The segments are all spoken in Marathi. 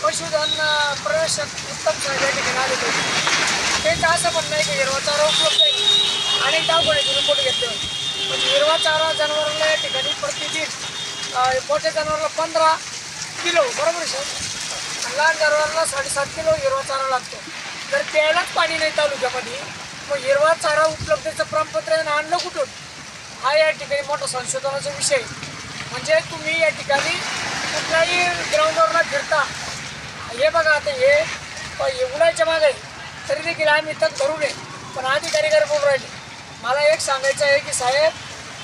पशुधन प्रवेशात उत्तम साहेब या ठिकाणी आले होते. त्यांचं असं म्हणणं आहे की हिरवा चारा उपलब्ध आहे. अनेक दवाखान्याचे रिपोर्ट घेतले होते. म्हणजे हिरवा चारा जनावरांना या ठिकाणी प्रतिदिन मोठ्या जनावराला 15 किलो बरोबर आहे सर, आणि लहान जनावरांना 7.5 किलो हिरवा चारा लागतो. जर प्यायलाच पाणी नाही तालुक्यामध्ये मग हिरवा चारा उपलब्धतेचं प्रमाणपत्र आणलं कुठून, हा या ठिकाणी मोठा संशोधनाचा विषय. म्हणजे तुम्ही या ठिकाणी कुठल्याही ग्राउंडवरला फिरता, हे बघा आता हे उन्हाळ्याच्या मागे तरी देखील आम्ही इथं धरू नये, पण अधिकारी बोलून राहिले. मला एक सांगायचं आहे की साहेब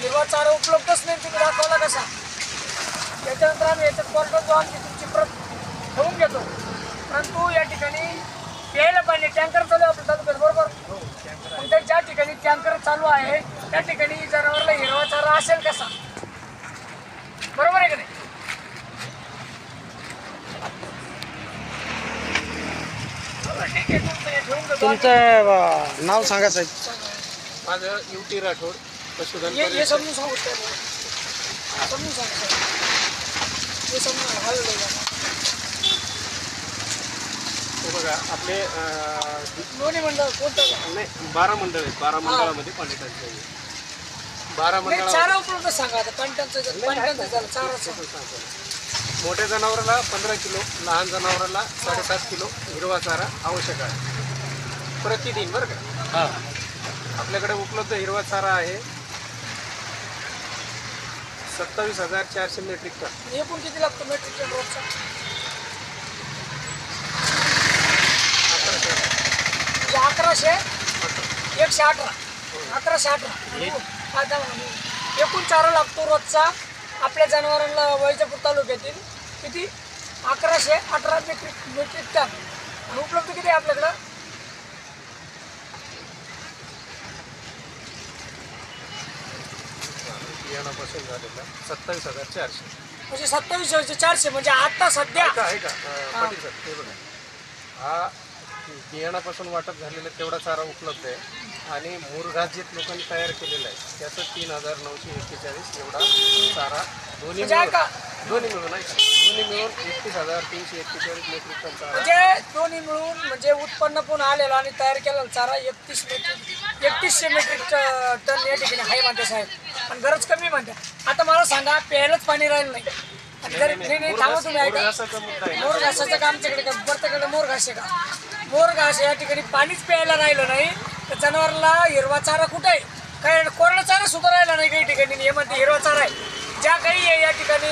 हिरवा चारा उपलब्धच नाही, तुम्ही दाखवला कसा. त्याच्यानंतर आम्ही याच्यात कोर्टात जाऊन तुमची प्रत ठेवून घेतो. परंतु या ठिकाणी प्यायला पाणी टँकर चालू आहे आपल्या तालुक्यात बरोबर, पण ज्या ठिकाणी टँकर चालू आहे त्या ठिकाणी जनावराला हिरवा चारा असेल कसा, बरोबर आहे का नाही. तुमचं नाव सांगा साहेब. माझं UT राठोड पशुधन. हे समजून सांगू समजून सांगा हे समजून हलवलं. बघा आपले दोन्ही मंडळ कोणतं नाही 12 मंडळ आहेत. 12 मंडळामध्ये पाणी टाकले. 12 मंडळ चारा उपलब्ध सांगा आता. पाणट्यांचं झालं चाराचं. मोठ्या जनावराला 15 किलो, लहान जनावराला 7.5 किलो हिरवा चारा आवश्यक आहे प्रतिदिन बरं का. हां, आपल्याकडे उपलब्ध हिरवा चारा आहे 27,400 मेट्रिक टन. एकूण किती लागतो मेट्रिक टन रोजचा? 1100 118 1118 एकूण चारा लागतो रोजचा आपल्या जनावरांना वैजापूर तालुक्यातील. किती? 1118 मेट्रिक टन. आणि उपलब्ध किती आहे आपल्याकडं? बियाणापासून झालेला 27,400. म्हणजे 27,400 म्हणजे आता सध्या आहे का पाटील सर हे बघा, हा बियाणापासून वाटप झालेला तेवढा चारा उपलब्ध आहे. आणि मुरघास जे लोकांनी तयार केलेला आहे त्याचं 3,941 एवढा चारा दोन्ही मिळून आहे का, दोन्ही मिळून 31,341 मेट्रिक टन चारा. म्हणजे दोन्ही मिळून म्हणजे उत्पन्न पण आलेलं आणि तयार केलेला चारा 3100 मेट्रिक टन या ठिकाणी आहे म्हणते साहेब. पण गरज कमी म्हणते. आता मला सांगा प्यायलाच पाणी राहिलं नाही. नाही थांबा तुम्ही ऐका. मोरघासाचं काम आमच्याकडे का प्रत्येकाकडे मोरघास आहे का? मोरघास या ठिकाणी पाणीच प्यायला राहिलं नाही तर जनावरांना हिरवा चारा कुठं आहे? काही कोरडा चारा सुद्धा राहिला नाही काही ठिकाणी. हे म्हणते हिरवा चारा आहे. ज्या काही या ठिकाणी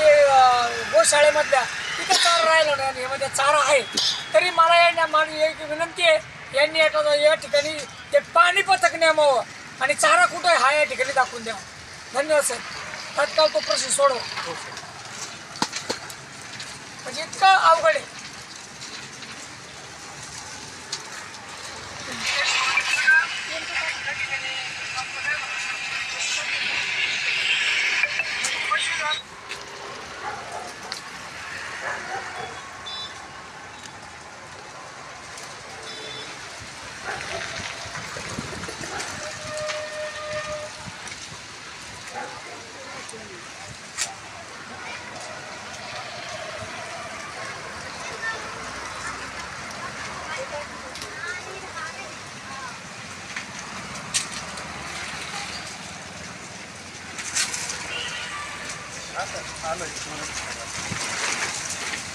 गोशाळेमधल्या तिथं चारा राहिला नाही आणि यामध्ये चारा आहे. तरी मला एक विनंती आहे, यांनी या ठिकाणी ते पाणी पथक नेमावं आणि चारा कुठं आहे हा या ठिकाणी दाखवून द्यावा. धन्यवाद सर. तात्काळ तो प्रश्न सोडवा. म्हणजे इतकं अवघड आहे.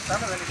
चालू झाली.